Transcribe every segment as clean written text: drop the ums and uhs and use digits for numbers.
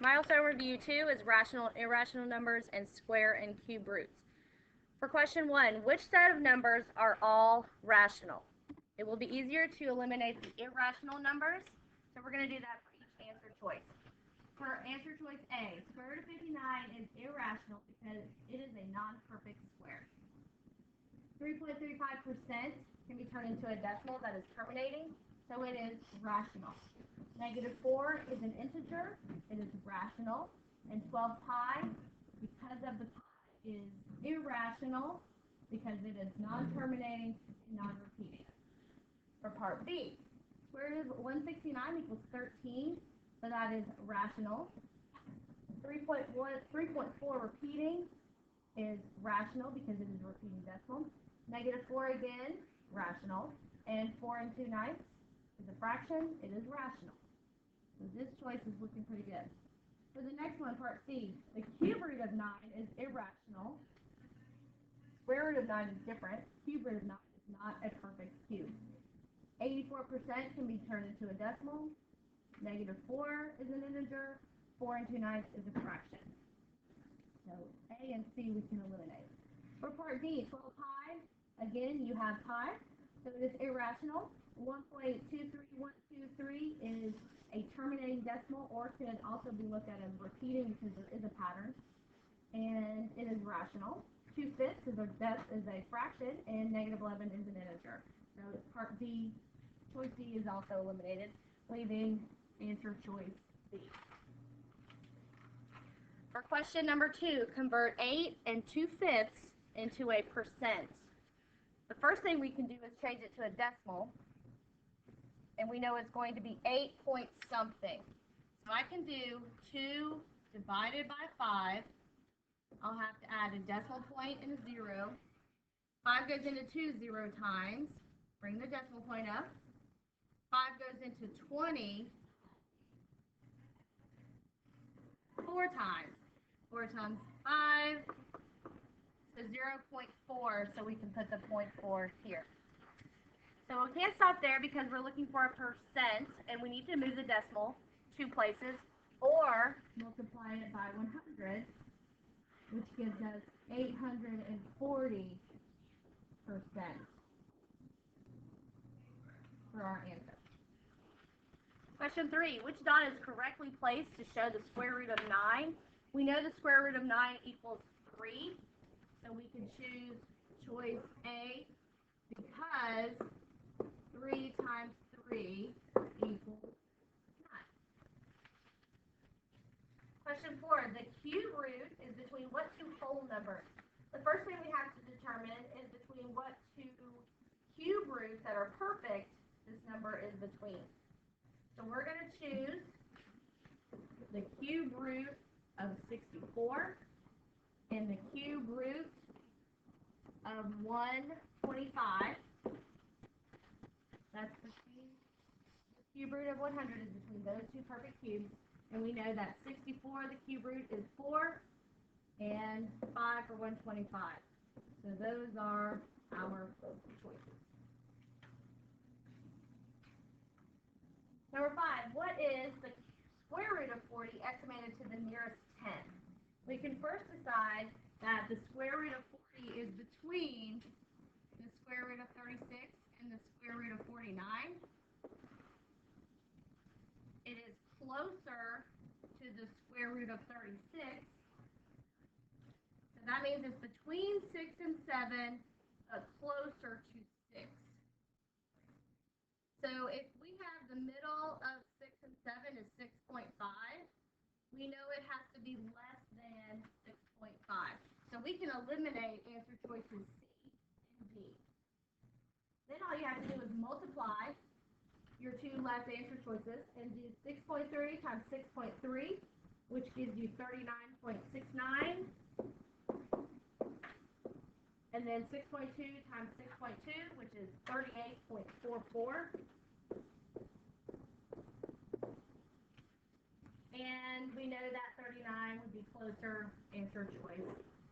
Milestone Review 2 is rational and irrational numbers and square and cube roots. For question 1, which set of numbers are all rational? It will be easier to eliminate the irrational numbers, so we're going to do that for each answer choice. For answer choice A, square root of 59 is irrational because it is a non-perfect square. 3.35% can be turned into a decimal that is terminating, so it is rational. -4 is an integer, it is rational, and 12 pi, because of the pi, is irrational because it is non-terminating and non-repeating. For part B, square root of 169 equals 13, so that is rational. 3.4 repeating is rational because it is a repeating decimal. -4 again, rational. And 4 2/9 is a fraction, it is rational. So this choice is looking pretty good. For the next one, part C, the cube root of 9 is irrational. Square root of 9 is different. Cube root of 9 is not a perfect cube. 84% can be turned into a decimal. -4 is an integer. 4 2/9 is a fraction. So A and C we can eliminate. For part D, 12 pi, again you have pi, so it is irrational. 1.23123 is a terminating decimal, or could also be looked at as repeating because there is a pattern, and it is rational. 2/5 is a fraction, and -11 is an integer. So part D, choice D is also eliminated, leaving answer choice B. For question number 2, convert 8 2/5 into a percent. The first thing we can do is change it to a decimal, and we know it's going to be 8 point something. So I can do 2 divided by 5. I'll have to add a decimal point and a 0. 5 goes into 2 0 times. Bring the decimal point up. 5 goes into 20 4 times. 4 times 5, so 0.4, so we can put the 0.4 here. So we can't stop there because we're looking for a percent, and we need to move the decimal 2 places, or multiply it by 100, which gives us 840% for our answer. Question 3, which dot is correctly placed to show the square root of 9? We know the square root of 9 equals 3, so we can choose choice A because 3 times 3 equals 9. Question 4, the cube root is between what two whole numbers? The first thing we have to determine is between what two cube roots that are perfect this number is between. So we're going to choose the cube root of 64 and the cube root of 125. That's between the cube root of 100 is between those two perfect cubes, and we know that 64, the cube root is 4, and 5 for 125. So those are our choices. Number 5, what is the square root of 40 estimated to the nearest 10? We can first decide that the square root of 40 is between the square root of 36 and the square root of 49. It is closer to the square root of 36. So that means it's between 6 and 7, but closer to 6. So if we have the middle of 6 and 7 is 6.5, we know it has to be less than 6.5. So we can eliminate answer choices C and D. Then all you have to do is multiply your two last answer choices and do 6.3 times 6.3, which gives you 39.69. And then 6.2 times 6.2, which is 38.44. And we know that 39 would be closer, answer choice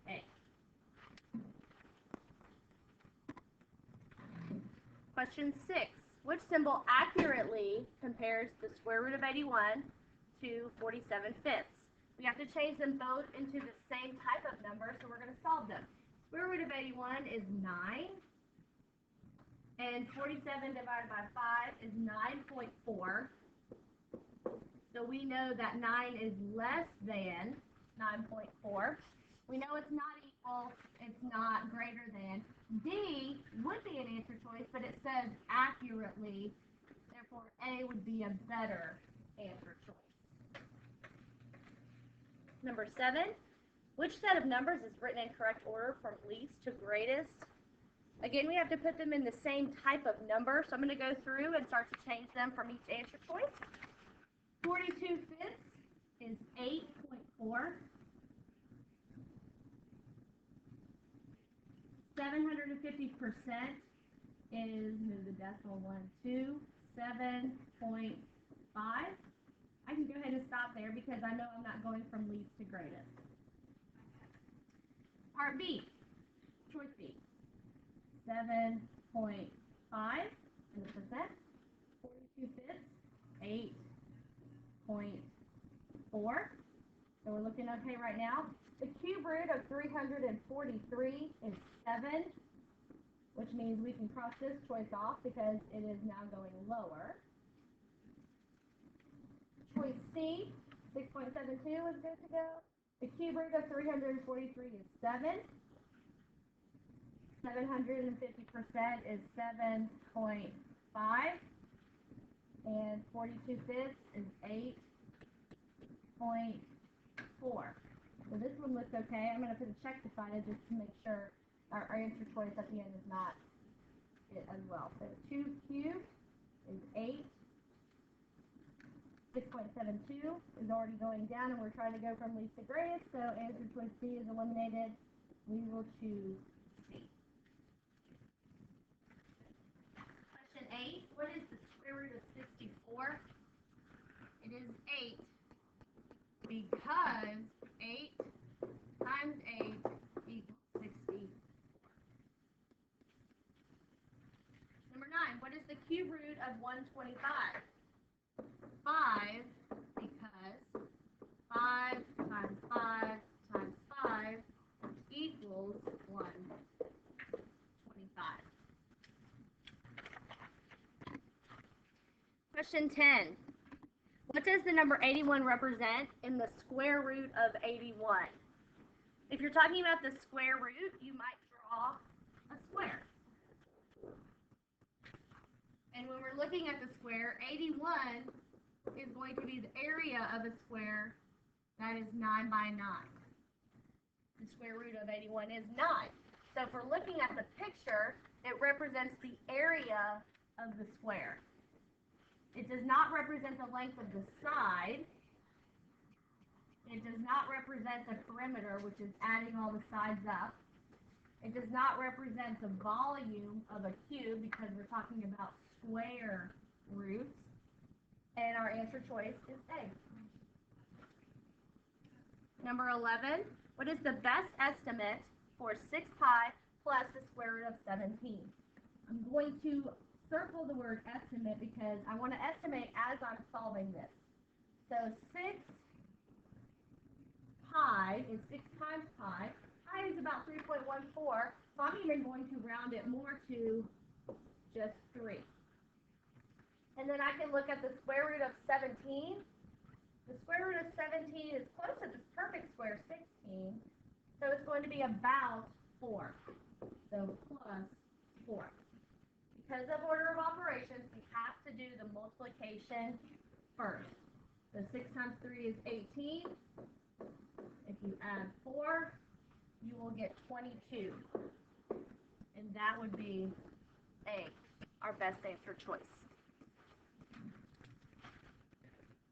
A. Question 6. Which symbol accurately compares the square root of 81 to 47/5? We have to change them both into the same type of number, so we're going to solve them. Square root of 81 is 9, and 47 divided by 5 is 9.4. So we know that 9 is less than 9.4. We know it's not equal, it's not greater than. D would be an answer choice, but it says accurately, therefore A would be a better answer choice. Number 7, which set of numbers is written in correct order from least to greatest? Again, we have to put them in the same type of number, so I'm going to go through and start to change them from each answer choice. 42 fifths is 8.4. 750% is, move the decimal 1, 2, 7.5. I can go ahead and stop there because I know I'm not going from least to greatest. Part B, choice B, 7.5 in the percent, 42 fifths, 8.4. So we're looking okay right now. The cube root of 343 is 7, which means we can cross this choice off because it is now going lower. Choice C, 6.72 is good to go. The cube root of 343 is 7. 750% is 7.5. And 42 fifths is 8.4. So this one looks okay. I'm going to put a check beside it just to make sure our answer choice at the end is not it as well. So 2 cubed is 8. 6.72 is already going down, and we're trying to go from least to greatest, so answer choice C is eliminated. We will choose C. Question 8. What is the square root of 64? It is 8 because 8 times 8 equals 64. Number 9. What is the cube root of 125? 5, because 5 times 5 times 5 equals 125. Question 10. What does the number 81 represent in the square root of 81? If you're talking about the square root, you might draw a square. And when we're looking at the square, 81 is going to be the area of a square that is 9 by 9. The square root of 81 is 9. So if we're looking at the picture, it represents the area of the square. It does not represent the length of the side. It does not represent the perimeter, which is adding all the sides up. It does not represent the volume of a cube because we're talking about square roots. And our answer choice is A. Number 11, what is the best estimate for 6 pi plus the square root of 17? I'm going to circle the word estimate because I want to estimate as I'm solving this. So 6 pi is 6 times pi. Pi is about 3.14, so I'm even going to round it more to just 3. And then I can look at the square root of 17. The square root of 17 is close to the perfect square, 16. So it's going to be about 4. So plus 4. Because of order of operations, we have to do the multiplication first. So 6 times 3 is 18. If you add 4, you will get 22. And that would be A, our best answer choice.